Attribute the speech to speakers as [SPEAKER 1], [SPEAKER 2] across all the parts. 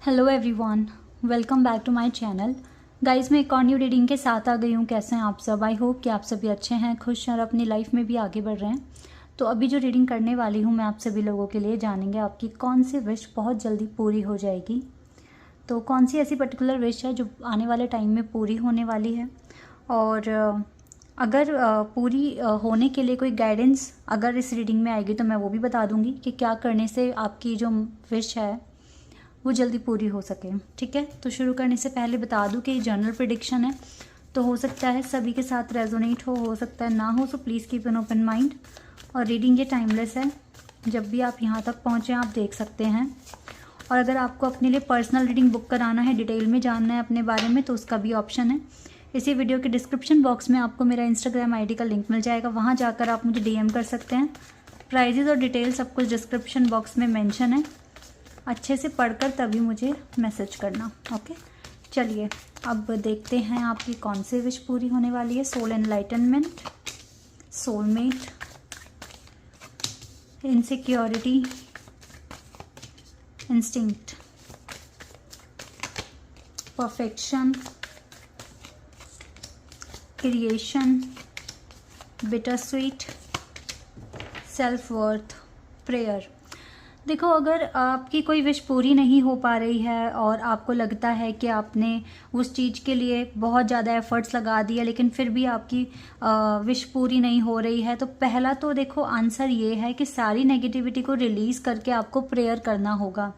[SPEAKER 1] Hello everyone, welcome back to my channel. Guys, मैं एक और न्यू रीडिंग के साथ आ गई हूँ। कैसे हैं आप सब? आई होप कि आप सभी अच्छे हैं, खुश हैं और अपनी लाइफ में भी आगे बढ़ रहे हैं। तो अभी जो रीडिंग करने वाली हूँ मैं आप सभी लोगों के लिए, जानेंगे आपकी कौन सी विश बहुत जल्दी पूरी हो जाएगी। तो कौन सी ऐसी पर्टिकुलर विश है जो आने वाले टाइम में पूरी होने वाली है, और अगर पूरी होने के लिए कोई गाइडेंस अगर इस रीडिंग में आएगी तो मैं वो भी बता दूंगी कि क्या करने से आपकी जो विश है वो जल्दी पूरी हो सके। ठीक है, तो शुरू करने से पहले बता दूं कि ये जनरल प्रिडिक्शन है, तो हो सकता है सभी के साथ रेजोनेट हो सकता है ना हो, so please keep an open mind. और रीडिंग ये टाइमलेस है, जब भी आप यहाँ तक पहुँचे आप देख सकते हैं। और अगर आपको अपने लिए पर्सनल रीडिंग बुक कराना है, डिटेल में जानना है अपने बारे में, तो उसका भी ऑप्शन है। इसी वीडियो के डिस्क्रिप्शन बॉक्स में आपको मेरा इंस्टाग्राम आईडी का लिंक मिल जाएगा, वहाँ जाकर आप मुझे डीएम कर सकते हैं। प्राइजेज़ और डिटेल सब कुछ डिस्क्रिप्शन बॉक्स में मेंशन है, अच्छे से पढ़कर तभी मुझे मैसेज करना। ओके, चलिए अब देखते हैं आपकी कौन सी विश पूरी होने वाली है। Soul enlightenment, soulmate, insecurity, instinct, perfection, creation, bitter sweet, self worth, prayer. देखो, अगर आपकी कोई विश पूरी नहीं हो पा रही है और आपको लगता है कि आपने उस चीज़ के लिए बहुत ज़्यादा एफर्ट्स लगा दिया लेकिन फिर भी आपकी विश पूरी नहीं हो रही है, तो पहला तो देखो आंसर ये है कि सारी नेगेटिविटी को रिलीज़ करके आपको प्रेयर करना होगा।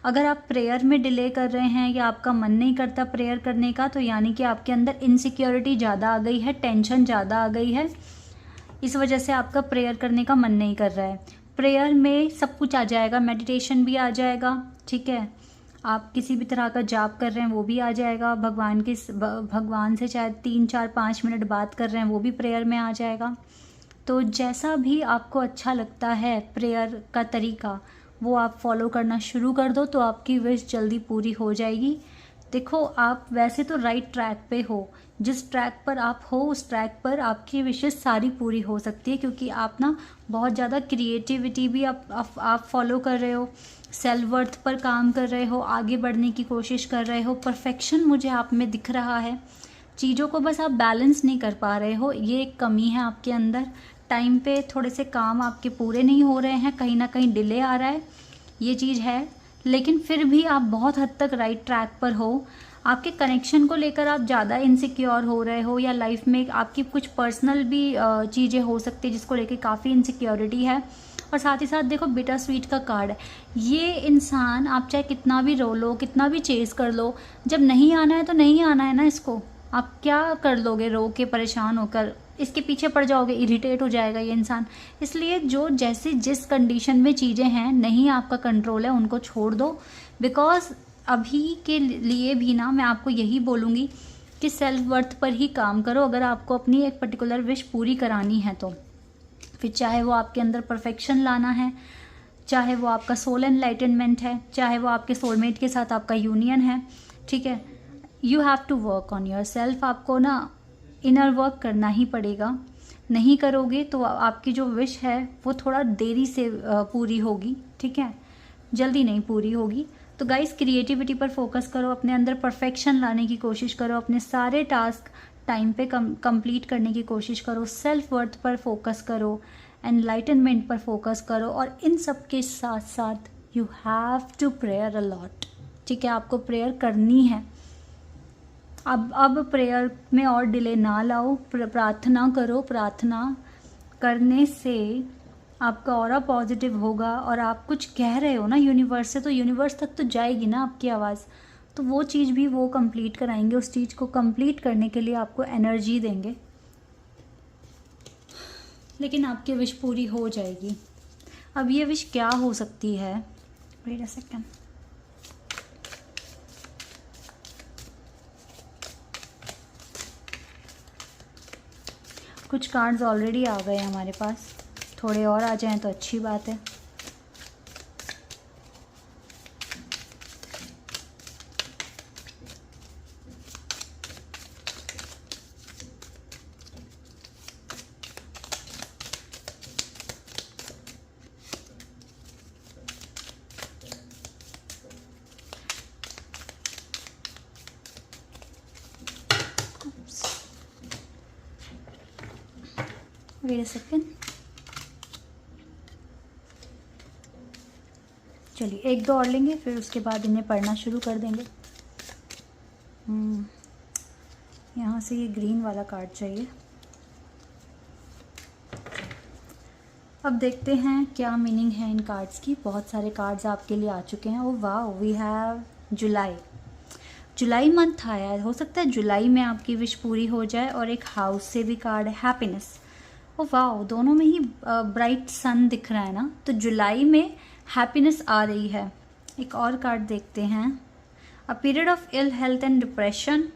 [SPEAKER 1] अगर आप प्रेयर में डिले कर रहे हैं या आपका मन नहीं करता प्रेयर करने का, तो यानी कि आपके अंदर इनसिक्योरिटी ज़्यादा आ गई है, टेंशन ज़्यादा आ गई है, इस वजह से आपका प्रेयर करने का मन नहीं कर रहा है। प्रेयर में सब कुछ आ जाएगा, मेडिटेशन भी आ जाएगा। ठीक है, आप किसी भी तरह का जाप कर रहे हैं वो भी आ जाएगा, भगवान से शायद 3-4-5 मिनट बात कर रहे हैं वो भी प्रेयर में आ जाएगा। तो जैसा भी आपको अच्छा लगता है प्रेयर का तरीका, वो आप फॉलो करना शुरू कर दो, तो आपकी विश जल्दी पूरी हो जाएगी। देखो, आप वैसे तो राइट ट्रैक पे हो, जिस ट्रैक पर आप हो उस ट्रैक पर आपकी विशेष सारी पूरी हो सकती है, क्योंकि आप ना बहुत ज़्यादा क्रिएटिविटी भी आप फॉलो कर रहे हो, सेल्फ वर्थ पर काम कर रहे हो, आगे बढ़ने की कोशिश कर रहे हो, परफेक्शन मुझे आप में दिख रहा है। चीज़ों को बस आप बैलेंस नहीं कर पा रहे हो, ये एक कमी है आपके अंदर। टाइम पे थोड़े से काम आपके पूरे नहीं हो रहे हैं, कहीं ना कहीं डिले आ रहा है, ये चीज़ है। लेकिन फिर भी आप बहुत हद तक राइट ट्रैक पर हो। आपके कनेक्शन को लेकर आप ज़्यादा इनसिक्योर हो रहे हो, या लाइफ में आपकी कुछ पर्सनल भी चीज़ें हो सकती है जिसको लेकर काफ़ी इनसिक्योरिटी है। और साथ ही साथ देखो, बिटर स्वीट का कार्ड है। ये इंसान, आप चाहे कितना भी रो लो, कितना भी चेस कर लो, जब नहीं आना है तो नहीं आना है ना। इसको आप क्या कर लोगे? रो के परेशान होकर इसके पीछे पड़ जाओगे, इरिटेट हो जाएगा ये इंसान। इसलिए जो जैसे जिस कंडीशन में चीज़ें हैं, नहीं आपका कंट्रोल है, उनको छोड़ दो। बिकॉज अभी के लिए भी ना मैं आपको यही बोलूँगी कि सेल्फ वर्थ पर ही काम करो। अगर आपको अपनी एक पर्टिकुलर विश पूरी करानी है तो फिर चाहे वो आपके अंदर परफेक्शन लाना है, चाहे वो आपका सोल एनलाइटनमेंट है, चाहे वो आपके सोलमेट के साथ आपका यूनियन है। ठीक है, you have to work on yourself. आपको ना इनर वर्क करना ही पड़ेगा। नहीं करोगे तो आपकी जो विश है वो थोड़ा देरी से पूरी होगी। ठीक है, जल्दी नहीं पूरी होगी। तो गाइस, क्रिएटिविटी पर फोकस करो, अपने अंदर परफेक्शन लाने की कोशिश करो, अपने सारे टास्क टाइम पे कंप्लीट करने की कोशिश करो, सेल्फ वर्थ पर फोकस करो, एनलाइटनमेंट पर फोकस करो, और इन सब के साथ साथ you have to prayer a lot. ठीक है, आपको प्रेयर करनी है। अब प्रेयर में और डिले ना लाओ, प्रार्थना करो। प्रार्थना करने से आपका ऑरा पॉजिटिव होगा, और आप कुछ कह रहे हो ना यूनिवर्स से, तो यूनिवर्स तक तो जाएगी ना आपकी आवाज़, तो वो चीज़ भी वो कंप्लीट कराएंगे। उस चीज़ को कंप्लीट करने के लिए आपको एनर्जी देंगे, लेकिन आपकी विश पूरी हो जाएगी। अब ये विश क्या हो सकती है? Wait a second. कुछ कार्ड्स ऑलरेडी आ गए हमारे पास, थोड़े और आ जाएं तो अच्छी बात है। वेट अ सेकेंड, चलिए एक दो और लेंगे, फिर उसके बाद इन्हें पढ़ना शुरू कर देंगे। यहाँ से ये ग्रीन वाला कार्ड चाहिए। अब देखते हैं क्या मीनिंग है इन कार्ड्स की। बहुत सारे कार्ड्स आपके लिए आ चुके हैं। ओ वाह, वी हैव जुलाई मंथ आया है। हो सकता है जुलाई में आपकी विश पूरी हो जाए। और एक हाउस से भी कार्ड है, हैप्पीनेस। ओ वाह, दोनों में ही ब्राइट सन दिख रहा है ना, तो जुलाई में हैप्पीनेस आ रही है। एक और कार्ड देखते हैं, a period of ill health and depression.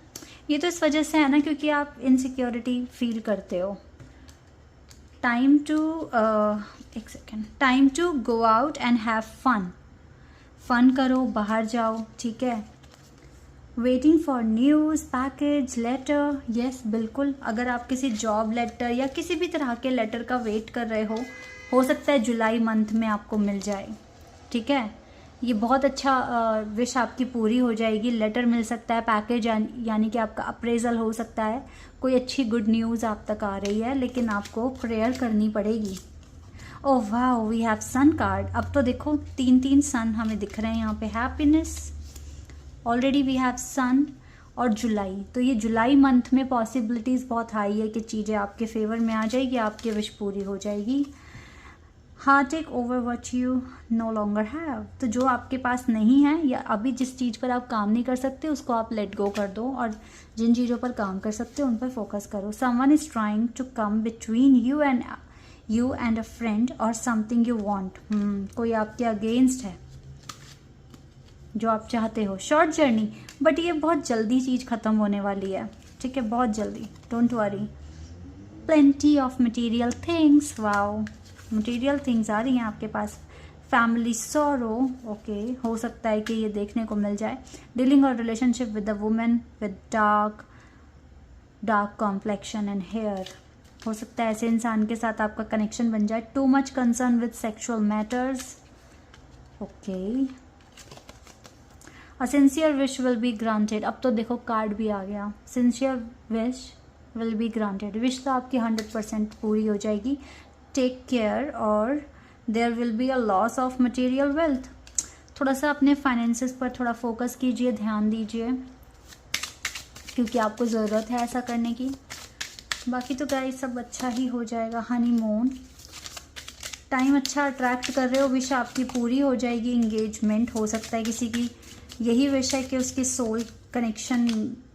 [SPEAKER 1] ये तो इस वजह से है ना क्योंकि आप इनसिक्योरिटी फील करते हो। Time to go out and have fun करो, बाहर जाओ, ठीक है। Waiting for news, package, letter. Yes, बिल्कुल, अगर आप किसी जॉब लेटर या किसी भी तरह के लेटर का वेट कर रहे हो सकता है जुलाई मंथ में आपको मिल जाए, ठीक है। ये बहुत अच्छा विश आपकी पूरी हो जाएगी। लेटर मिल सकता है, पैकेज यानी कि आपका अप्रेजल हो सकता है, कोई अच्छी गुड न्यूज़ आप तक आ रही है, लेकिन आपको प्रेयर करनी पड़ेगी। ओह वाह, वी हैव सन कार्ड। अब तो देखो 3 सन हमें दिख रहे हैं यहाँ पे। हैप्पीनेस, ऑलरेडी वी हैव सन, और जुलाई। तो ये जुलाई मंथ में पॉसिबिलिटीज़ बहुत हाई है कि चीज़ें आपके फेवर में आ जाएगी, आपकी विश पूरी हो जाएगी। हाँ, take over what you no longer have. तो जो आपके पास नहीं है या अभी जिस चीज़ पर आप काम नहीं कर सकते उसको आप लेट गो कर दो, और जिन चीज़ों पर काम कर सकते हो उन पर फोकस करो। Someone is trying to come between you and a friend और समथिंग यू वांट। कोई आपके अगेंस्ट है जो आप चाहते हो। शॉर्ट जर्नी, बट ये बहुत जल्दी चीज़ ख़त्म होने वाली है, ठीक है, बहुत जल्दी, don't worry. Plenty of material things, wow, material things आ रही हैं आपके पास। फैमिली सोरो, ओके, हो सकता है कि ये देखने को मिल जाए। डीलिंग और relationship with a women with dark complexion and hair. हो सकता है ऐसे इंसान के साथ आपका कनेक्शन बन जाए। Too much concern with sexual matters, okay. A sincere wish will be granted. अब तो देखो कार्ड भी आ गया, sincere wish will be granted. Wish तो आपकी 100% पूरी हो जाएगी। टेक केयर, और there will be a loss of material wealth. थोड़ा सा अपने फाइनेंसेस पर थोड़ा फोकस कीजिए, ध्यान दीजिए, क्योंकि आपको ज़रूरत है ऐसा करने की। बाकी तो गाइस सब अच्छा ही हो जाएगा। हनीमून, टाइम अच्छा अट्रैक्ट कर रहे हो, विश आपकी पूरी हो जाएगी। इंगेजमेंट, हो सकता है किसी की यही विश है कि उसकी सोल कनेक्शन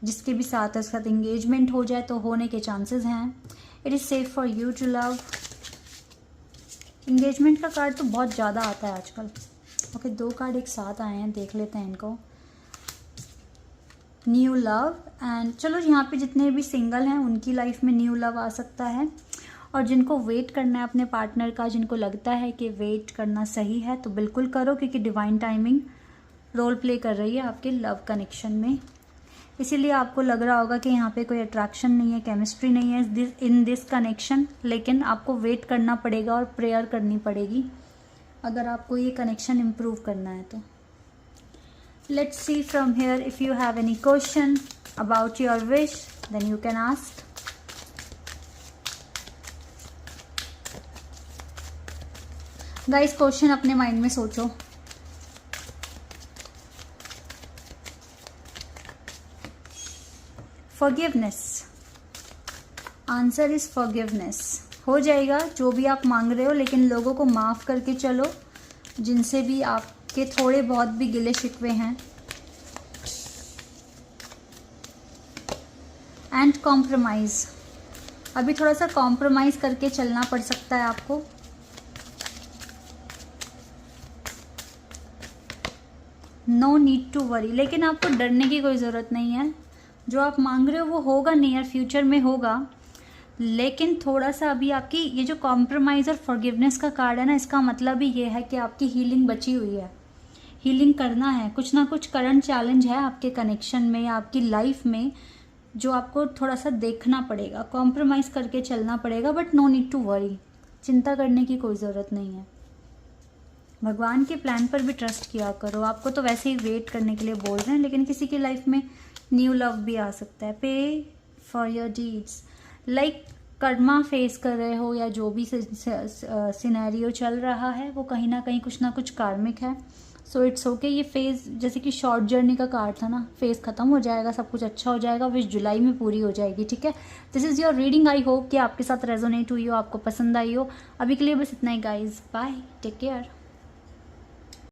[SPEAKER 1] जिसके भी साथ है उसके साथ इंगेजमेंट हो जाए, तो होने के चांसेस हैं। It is safe for you to love. Engagement का कार्ड तो बहुत ज़्यादा आता है आजकल। ओके, 2 कार्ड एक साथ आए हैं, देख लेते हैं इनको। न्यू लव, एंड चलो यहाँ पे जितने भी सिंगल हैं उनकी लाइफ में न्यू लव आ सकता है। और जिनको वेट करना है अपने पार्टनर का, जिनको लगता है कि वेट करना सही है, तो बिल्कुल करो, क्योंकि डिवाइन टाइमिंग रोल प्ले कर रही है आपके लव कनेक्शन में। इसीलिए आपको लग रहा होगा कि यहाँ पे कोई अट्रैक्शन नहीं है, केमिस्ट्री नहीं है इन दिस कनेक्शन, लेकिन आपको वेट करना पड़ेगा और प्रेयर करनी पड़ेगी अगर आपको ये कनेक्शन इम्प्रूव करना है तो। Let's see from here, if you have any question about your wish then you can ask. Guys, question अपने माइंड में सोचो। Forgiveness, answer is forgiveness. हो जाएगा जो भी आप मांग रहे हो, लेकिन लोगों को माफ़ करके चलो जिनसे भी आपके थोड़े बहुत भी गिले शिकवे हैं। एंड कॉम्प्रोमाइज़, अभी थोड़ा सा कॉम्प्रोमाइज़ करके चलना पड़ सकता है आपको। नो नीड टू वरी, लेकिन आपको डरने की कोई ज़रूरत नहीं है। जो आप मांग रहे हो वो होगा नियर फ्यूचर में होगा, लेकिन थोड़ा सा अभी आपकी ये जो कॉम्प्रोमाइज़ और फॉरगिवनेस का कार्ड है ना, इसका मतलब ही ये है कि आपकी हीलिंग बची हुई है, हीलिंग करना है। कुछ ना कुछ करंट चैलेंज है आपके कनेक्शन में या आपकी लाइफ में, जो आपको थोड़ा सा देखना पड़ेगा, कॉम्प्रोमाइज़ करके चलना पड़ेगा। But no need to worry, चिंता करने की कोई ज़रूरत नहीं है। भगवान के प्लान पर भी ट्रस्ट किया करो। आपको तो वैसे ही वेट करने के लिए बोल रहे हैं, लेकिन किसी की लाइफ में न्यू लव भी आ सकता है। पे for your deeds, like Karma face कर रहे हो या जो भी सिनेरियो चल रहा है वो कहीं ना कुछ कार्मिक है। So it's okay. ये फेज़ जैसे कि शॉर्ट जर्नी का कार्ड था ना, फेज़ ख़त्म हो जाएगा, सब कुछ अच्छा हो जाएगा, विश जुलाई में पूरी हो जाएगी। ठीक है, this is your reading. I hope कि आपके साथ रेजोनेट हुई हो, आपको पसंद आई हो। अभी के लिए बस इतना ही गाइज, बाय, टेक केयर।